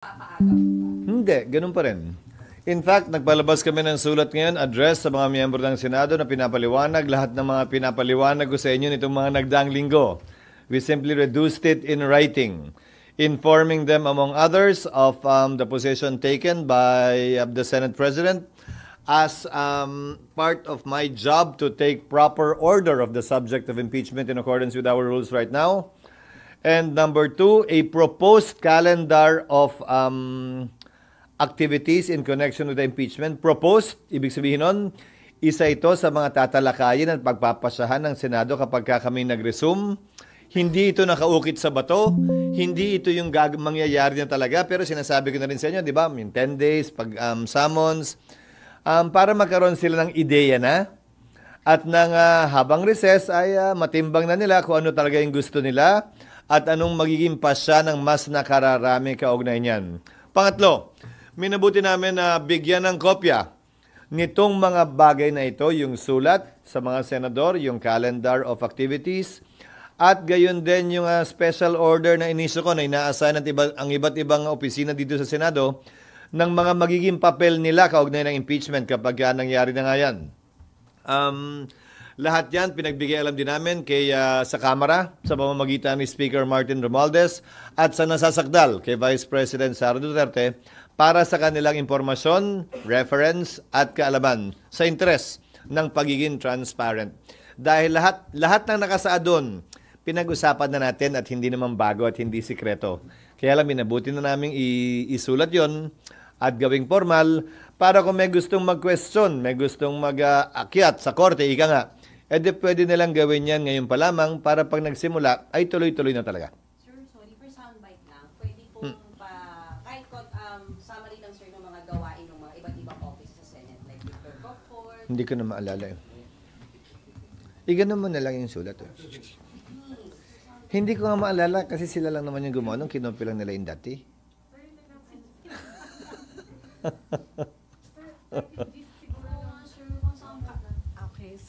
Hindi, ganun pa rin. In fact, nagpalabas kami ng sulat ngayon, address sa mga miyembro ng Senado na pinapaliwanag lahat ng mga pinapaliwanag ko sa inyo nitong mga nagdaang linggo. We simply reduced it in writing, informing them, among others, of the position taken by the Senate President as part of my job to take proper order of the subject of impeachment in accordance with our rules right now. And number two, a proposed calendar of activities in connection with the impeachment. Proposed, ibig sabihin nun, isa ito sa mga tatalakayin at pagpapasyahan ng Senado kapag kami nag-resume. Hindi ito nakaukit sa bato, hindi ito yung mangyayari na talaga, pero sinasabi ko na rin sa inyo, di ba, yung 10 days, pag summons, para magkaroon sila ng ideya na, at nang habang recess ay matimbang na nila kung ano talaga yung gusto nila, at anong magiging pasya ng mas nakararami kaugnay niyan. Pangatlo, minabuti namin na bigyan ng kopya nitong mga bagay na ito, yung sulat sa mga senador, yung calendar of activities, at gayon din yung special order na inisyo ko na ina-assign ang iba't ibang opisina dito sa Senado ng mga magiging papel nila kaugnay ng impeachment kapag nangyari na nga yan. Lahat yan, pinagbigay alam din namin sa Kamara, sa pamamagitan ni Speaker Martin Romualdez at sa nasasakdal kay Vice President Sara Duterte para sa kanilang impormasyon, reference at kaalaman sa interes ng pagiging transparent. Dahil lahat ng nakasaad doon, pinag-usapan na natin at hindi naman bago at hindi sikreto. Kaya lang, minabuti na namin isulat yon at gawing formal para kung may gustong mag-question, may gustong mag-akyat sa korte, ika nga, pwede nilang gawin yan ngayon pa lamang para pag nagsimula ay tuloy-tuloy na talaga. Sir, sorry for soundbite lang. Pwede pong kahit summary lang sir ng mga gawain ng mga iba't ibang office sa Senate like Victor Cockford. Hindi ko na maalala yun. Iganon mo na lang yung sulat. Hindi ko nga maalala kasi sila lang naman yung gumawa nung kinopy lang nila yung dati.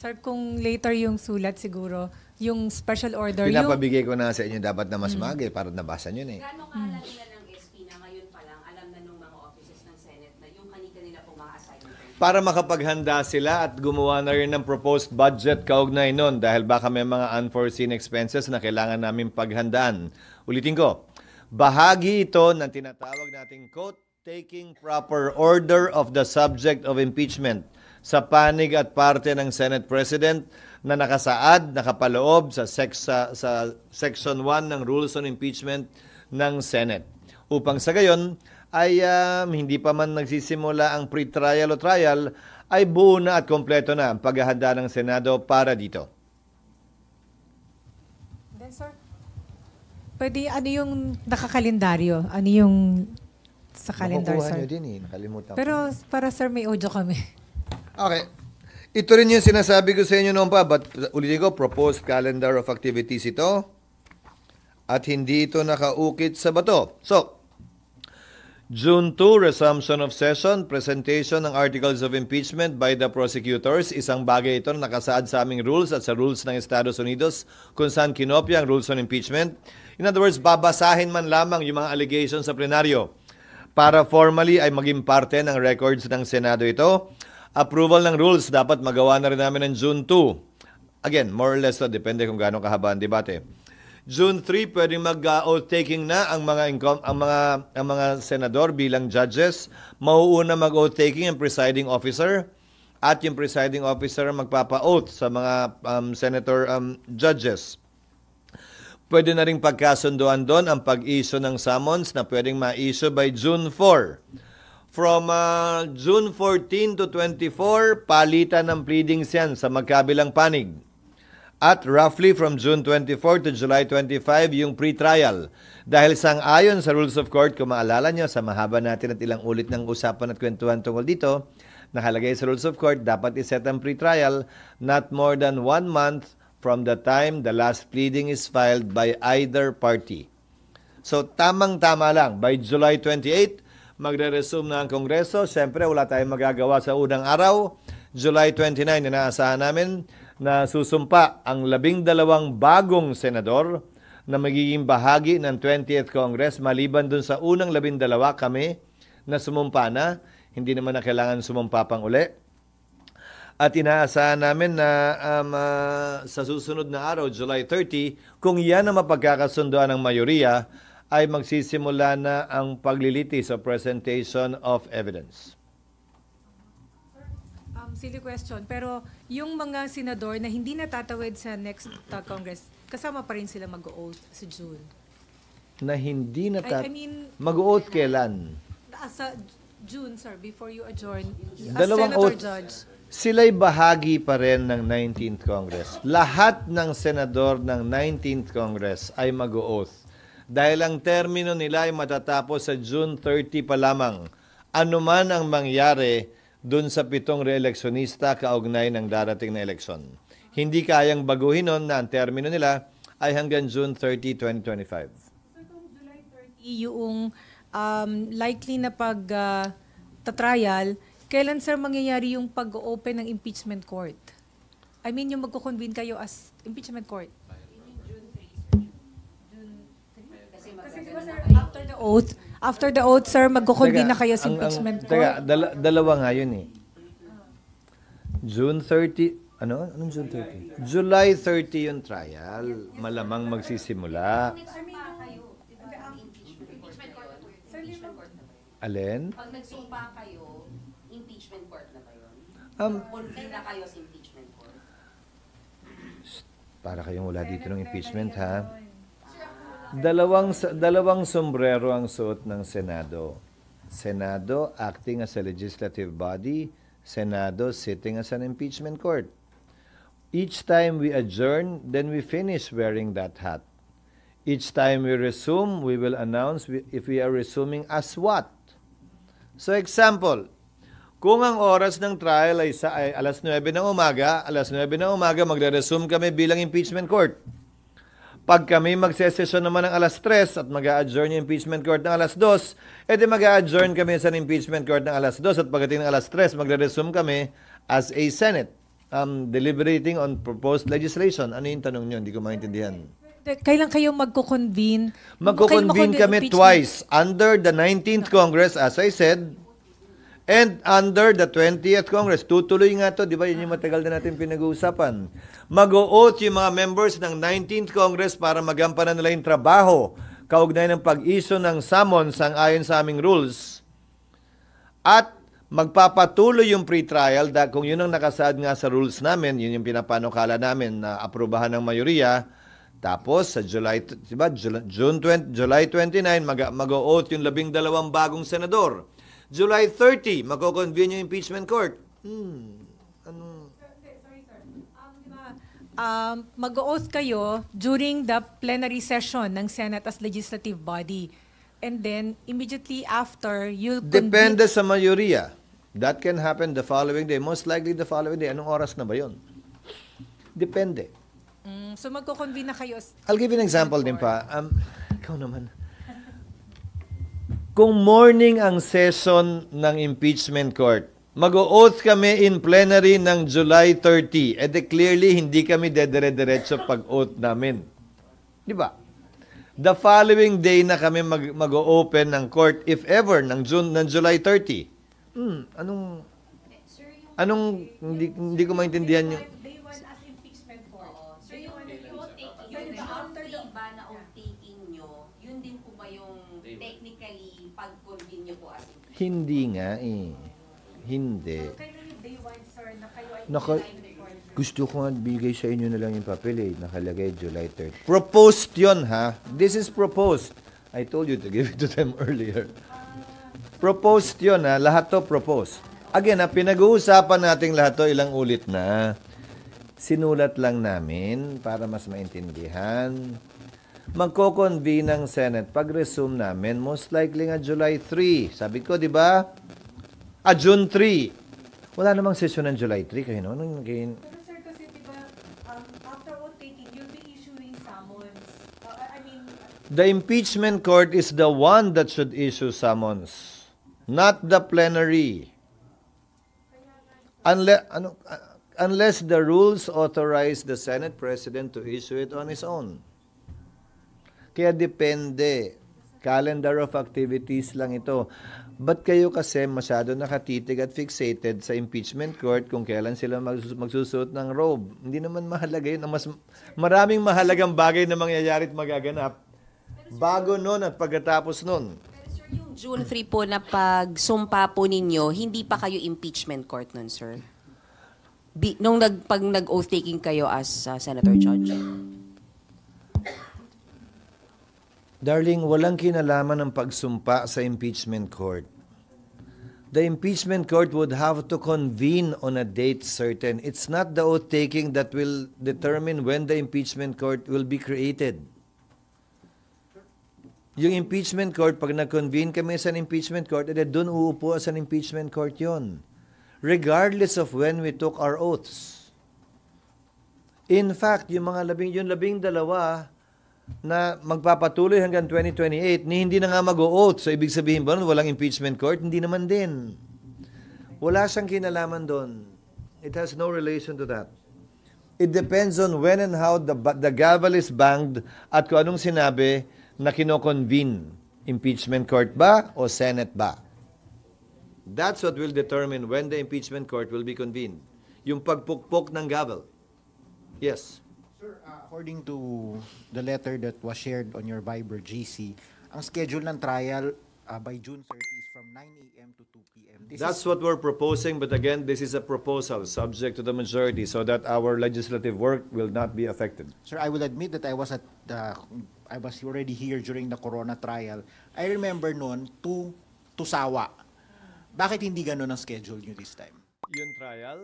Sir, kung later yung sulat siguro, yung special order, pinapabigay ko na sa inyo dapat na mas maga para nabasa nyo na eh. Gano'ng kaalam nila ng SP na ngayon pa lang, alam na ng mga offices ng Senate na yung kanina pong mga assignment? Para makapaghanda sila at gumawa na rin ng proposed budget kaugnay nun dahil baka may mga unforeseen expenses na kailangan namin paghandaan. Ulitin ko, bahagi ito ng tinatawag nating quote, taking proper order of the subject of impeachment sa panig at parte ng Senate President na nakasaad, nakapaloob sa Section 1 ng Rules on Impeachment ng Senate. Upang sa gayon ay hindi pa man nagsisimula ang pre-trial o trial, ay buo na at kompleto na ang paghahanda ng Senado para dito. Then sir, pwede ano yung nakakalendaryo? Ano yung sa calendar, Makukuha sir? nyo din eh, nakalimutan Pero para sir, may audio kami. Okay. Ito rin yung sinasabi ko sa inyo noon pa, but ulitin ko, proposed calendar of activities ito at hindi ito nakaukit sa bato. So, June 2, resumption of session, presentation ng articles of impeachment by the prosecutors. Isang bagay ito na nakasaad sa aming rules at sa rules ng Estados Unidos kung saan kinopya ang rules on impeachment. In other words, babasahin man lamang yung mga allegations sa plenaryo para formally ay maging parte ng records ng Senado ito. Approval ng rules dapat magawa na rin namin ng June 2. Again, more or less, depende kung gaano kahaba ang debate. June 3, pwedeng mag-oath taking na ang mga senador bilang judges. Mauuna mag-oath taking ang presiding officer at yung presiding officer magpapa-oath sa mga senator judges. Pwede na rin pagkasunduan doon ang pag-issue ng summons na pwedeng ma-issue by June 4. From June 14 to 24, palitan ng pleadings yan sa magkabilang panig. At roughly from June 24 to July 25, yung pre-trial. Dahil sang-ayon sa Rules of Court, kung maalala nyo, sa mahaba natin at ilang ulit ng usapan at kwentuhan tungkol dito, nakalagay sa Rules of Court, dapat iset ang pre-trial not more than 1 month from the time the last pleading is filed by either party. So, tamang-tama lang. By July 28, magre-resume na ang Kongreso. Siyempre, wala tayong magagawa sa unang araw. July 29, inaasahan namin na susumpa ang 12 bagong senador na magiging bahagi ng 20th Congress maliban dun sa unang 12 kami na sumumpa na, hindi naman na kailangan sumumpa pang uli. At inaasahan namin na sa susunod na araw, July 30, kung yan ang mapagkakasundoan ng mayoriya, ay magsisimula na ang paglilitis o presentation of evidence. Silly question, pero yung mga senador na hindi natatawid sa next Congress, kasama pa rin sila mag-oath sa June. Na hindi I mean, mag-oath kailan? Sa June, sir, before you adjourn, as Dalawang Senator oath. Judge. Sila'y bahagi pa rin ng 19th Congress. Lahat ng senador ng 19th Congress ay mag-oath. Dahil ang termino nila ay matatapos sa June 30 pa lamang. Ano man ang mangyari dun sa 7 reeleksyonista kaugnay ng darating na eleksyon. Hindi kayang baguhin nun na ang termino nila ay hanggang June 30, 2025. So kung July 30 yung likely na pag-trial, kailan, sir, mangyayari yung pag-open ng impeachment court? I mean, yung magko-convene kayo as impeachment court? Kasi diba, sir, after the oath, sir, magko-convene na kayo sa impeachment court? Dalawa nga yun eh. June 30, anong June 30? July 30 yung trial. Malamang magsisimula. Alin? Pag nagsumpa kayo, impeachment court na ba yun? Convene na kayo sa impeachment court? Para kayong wala dito ng impeachment, ha? Dalawang sombrero ang suot ng Senado. Senado acting as a legislative body, Senado sitting as an impeachment court. Each time we adjourn, then we finish wearing that hat. Each time we resume, we will announce if we are resuming as what. So example, kung ang oras ng trial ay alas 9 ng umaga, magre-resume kami bilang impeachment court. Pag kami magsesesyon naman ng alas 3 at mag-a-adjourn yung impeachment court ng alas 2, edi mag-a-adjourn kami sa impeachment court ng alas 2 at pagdating ng alas 3, magre-resume kami as a Senate deliberating on proposed legislation. Ano yung tanong nyo? Hindi ko maintindihan. Kailan kayo magko-convene? Magko-convene kami twice. Under the 19th Congress, as I said, and under the 20th Congress. Tutuloy nga to, di ba? Yun yung matagal na natin pinag-uusapan. Mag-o-oath yung mga members ng 19th Congress para magampanan nila yung trabaho kaugnay ng pag-issue ng summons ang ayon sa aming rules. At magpapatuloy yung pre-trial dahil kung yun ang nakasaad nga sa rules namin, yun yung pinapanukala namin na aprubahan ng mayoriya. Tapos sa July 29 mag-o-oath yung 12 bagong senador. July 30 magko-convene yung impeachment court. Sorry, sir. Mag-oath kayo during the plenary session ng Senate as legislative body. And then, immediately after, you'll Depende sa mayoriya. That can happen the following day. Most likely the following day. Anong oras na ba yun? Depende. So, magko-convene na kayo. I'll give you an example din pa. Ikaw naman. Kung morning ang session ng impeachment court, mag-o-oath kami in plenary ng July 30. Clearly, hindi kami dedire-diretso pag-oath namin. Di ba? The following day na kami mag-o-open ng court, if ever, ng July 30. Hindi ko maintindihan yung... Day 1 as impeachment court. So yung after the ba na oath-taking nyo, yun din po ba yung technically pag-convene nyo po as impeachment? Hindi nga eh. Hindi. Kailan yung day 1, sir, na kayo ay Gusto ko nga bigay sa inyo na lang yung papel eh. Nakalagay July 30. Proposed yun ha. This is proposed. I told you to give it to them earlier. Proposed yun ha. Lahat to proposed. Again ha, pinag-uusapan natin lahat to ilang ulit na. Sinulat lang namin para mas maintindihan. Magko-convene ng Senate. Pag-resume namin, most likely nga July 3. Sabi ko, di ba? June 3. Wala namang session ng July 3. Kayo no? Pero sir, kasi diba, after oath-taking, you'll be issuing summons. The impeachment court is the one that should issue summons. Not the plenary. Unless the rules authorize the Senate President to issue it on his own. Kaya depende. Calendar of activities lang ito. Ba't kayo kasi masyado nakatitig at fixated sa impeachment court kung kailan sila magsusuot ng robe? Hindi naman mahalaga yun. Ang maraming mahalagang bagay na mangyayari at magaganap bago nun at pagkatapos nun. Pero sir, yung June 3 po na pagsumpa po ninyo, hindi pa kayo impeachment court nun, sir? Pag nag-oath taking kayo as Senator Judge? Darling, walang kinalaman ng pagsumpa sa impeachment court. The impeachment court would have to convene on a date certain. It's not the oath taking that will determine when the impeachment court will be created. Yung impeachment court, pag nag-convene kami sa impeachment court, doon uupo sa impeachment court yon, regardless of when we took our oaths. In fact, yung labing dalawa na magpapatuloy hanggang 2028, hindi na nga mag-o-oath. So, ibig sabihin ba nun, walang impeachment court? Hindi naman din. Wala siyang kinalaman doon. It has no relation to that. It depends on when and how the gavel is banged at kung anong sinabi na kino-convene. Impeachment court ba o Senate ba? That's what will determine when the impeachment court will be convened. Yung pagpukpok ng gavel. Yes. Sir, according to the letter that was shared on your Viber GC, ang schedule ng trial by June 30 is from 9 a.m. to 2 p.m. That's what we're proposing, but again, this is a proposal subject to the majority so that our legislative work will not be affected. Sir, I will admit that I was already here during the Corona trial. I remember noon to Sawa. Bakit hindi ganun ang schedule nyo this time? Yung trial?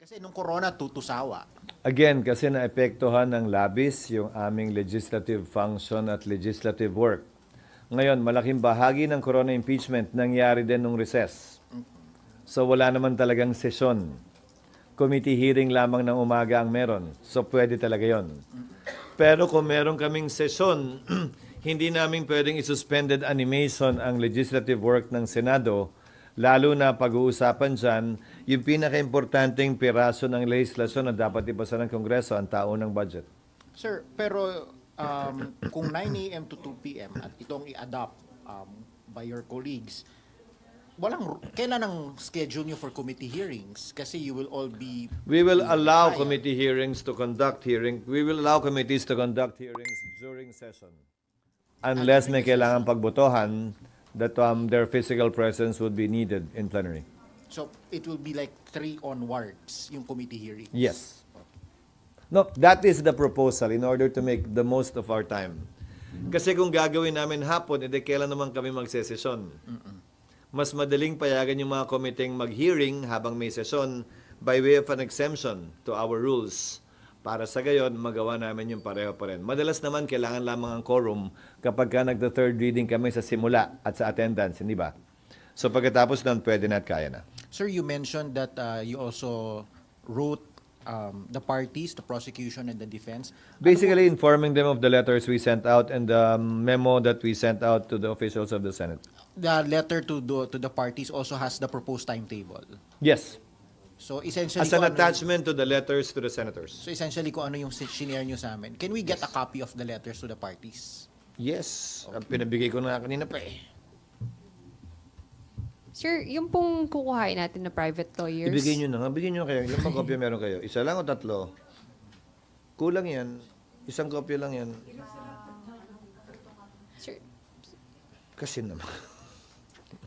Kasi nung Corona to Sawa. Again, kasi naepektuhan ng labis yung aming legislative function at legislative work. Ngayon, malaking bahagi ng Corona impeachment nangyari din nung recess. So wala naman talagang sesyon. Committee hearing lamang ng umaga ang meron. So pwede talaga yon. Pero kung meron kaming sesyon, hindi namin pwedeng isuspended animation ang legislative work ng Senado, lalo na pag-uusapan dyan, yung pinaka-importanting piraso ng legislasyon na dapat ipasa ng Kongreso, ang taon ng budget. Sir, pero kung 9 a.m. to 2 p.m. at itong i-adopt by your colleagues, kailan ang schedule nyo for committee hearings? Kasi you will all be... We will allow committee hearings to conduct hearings. We will allow committees to conduct hearings during session. Unless may kailangan pagbotohan that their physical presence would be needed in plenary. So, it will be like 3 onwards, yung committee hearings? Yes. No, that is the proposal in order to make the most of our time. Kasi kung gagawin namin hapon, edi kailan naman kami magsesesyon? Mas madaling payagan yung mga komiteng mag-hearing habang may sesyon by way of an exemption to our rules. Para sa gayon, magawa namin yung pareho pa rin. Madalas naman, kailangan lamang ang quorum kapag ka nagda-third reading kami sa simula at sa attendance, hindi ba? So pagkatapos nun, pwede na at kaya na. Sir, you mentioned that you also wrote the parties, the prosecution and the defense. Basically, informing them of the letters we sent out and the memo that we sent out to the officials of the Senate. The letter to the parties also has the proposed timetable. Yes. So essentially, As an attachment to the letters to the senators. So essentially, kung ano yung sinare nyo sa amin, can we get a copy of the letters to the parties? Yes. Pinabigay ko na kanina pa eh. Sir, yung pong kukuhain natin na private lawyers. Ibigay nyo na nga. Bigyan nyo kayo. Ilang kopya meron kayo? Isa lang o tatlo? Kulang yan. Isang kopya lang yan. Sir, Kasi naman.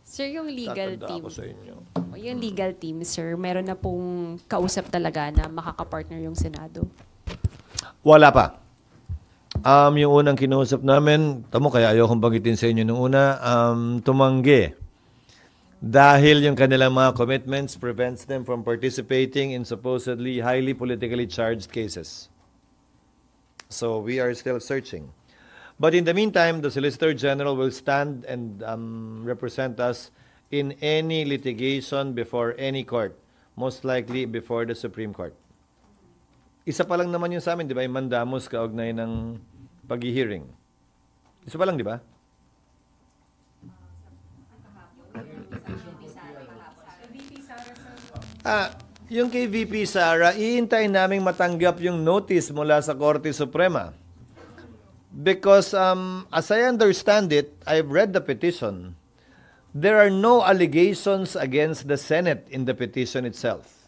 sir, yung legal Tatanda team. ako sa inyo. Yung legal team, sir, meron na pong kausap talaga na makakapartner yung Senado. Wala pa. Yung unang kinausap namin, tamo kaya ayokong banggitin sa inyo nung una, tumanggi. Dahil yung kanilang mga commitments prevents them from participating in supposedly highly politically charged cases. So we are still searching. But in the meantime, the Solicitor General will stand and represent us in any litigation before any court, most likely before the Supreme Court. Isa pa lang naman yung sa amin, di ba? Yung mandamus kaugnay ng pag-hearing. Isa pa lang, di ba? Yung kay VP Sara, iintayin naming matanggap yung notice mula sa Korte Suprema. Because as I understand it, I've read the petition. There are no allegations against the Senate in the petition itself.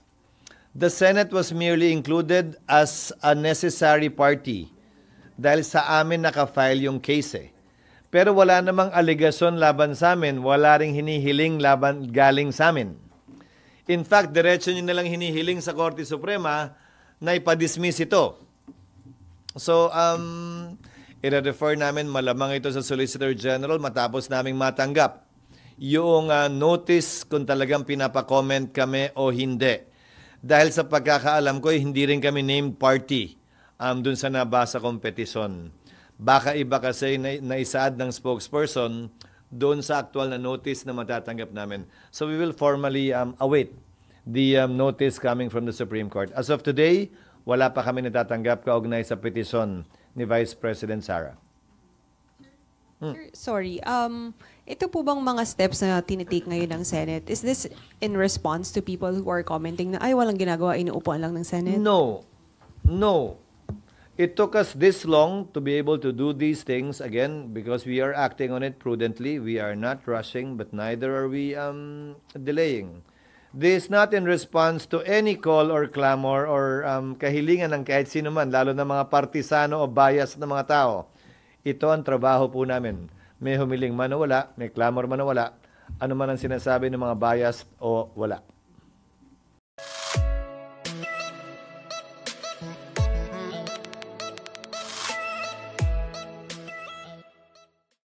The Senate was merely included as a necessary party dahil sa amin nakafile yung case eh. Pero wala namang allegation laban sa amin, wala ring hinihiling laban galing sa amin. In fact, diretso nyo nalang hinihiling sa Korte Suprema na ipadismiss ito. So, i-refer namin malamang ito sa Solicitor General matapos naming matanggap yung notice kung talagang pinapa-comment kami o hindi. Dahil sa pagkakaalam ko, hindi rin kami named party dun sa nabasa kong petisyon. Baka iba kasi naisaad ng spokesperson doon sa actual na notice na matatanggap namin. So we will formally await the notice coming from the Supreme Court. As of today, wala pa kami natatanggap kaugnay sa petisyon ni Vice President Sara. Sir, sorry, ito po bang mga steps na tinitake ngayon ng Senate, is this in response to people who are commenting na, ay, walang ginagawa, inuupuan lang ng Senate? No. It took us this long to be able to do these things, again, because we are acting on it prudently. We are not rushing, but neither are we delaying. This is not in response to any call or clamor or kahilingan ng kahit sino man, lalo na mga partisano o bias ng mga tao. Ito ang trabaho po namin. May humiling man o wala, may clamor man o wala, ano man ang sinasabi ng mga bias o wala.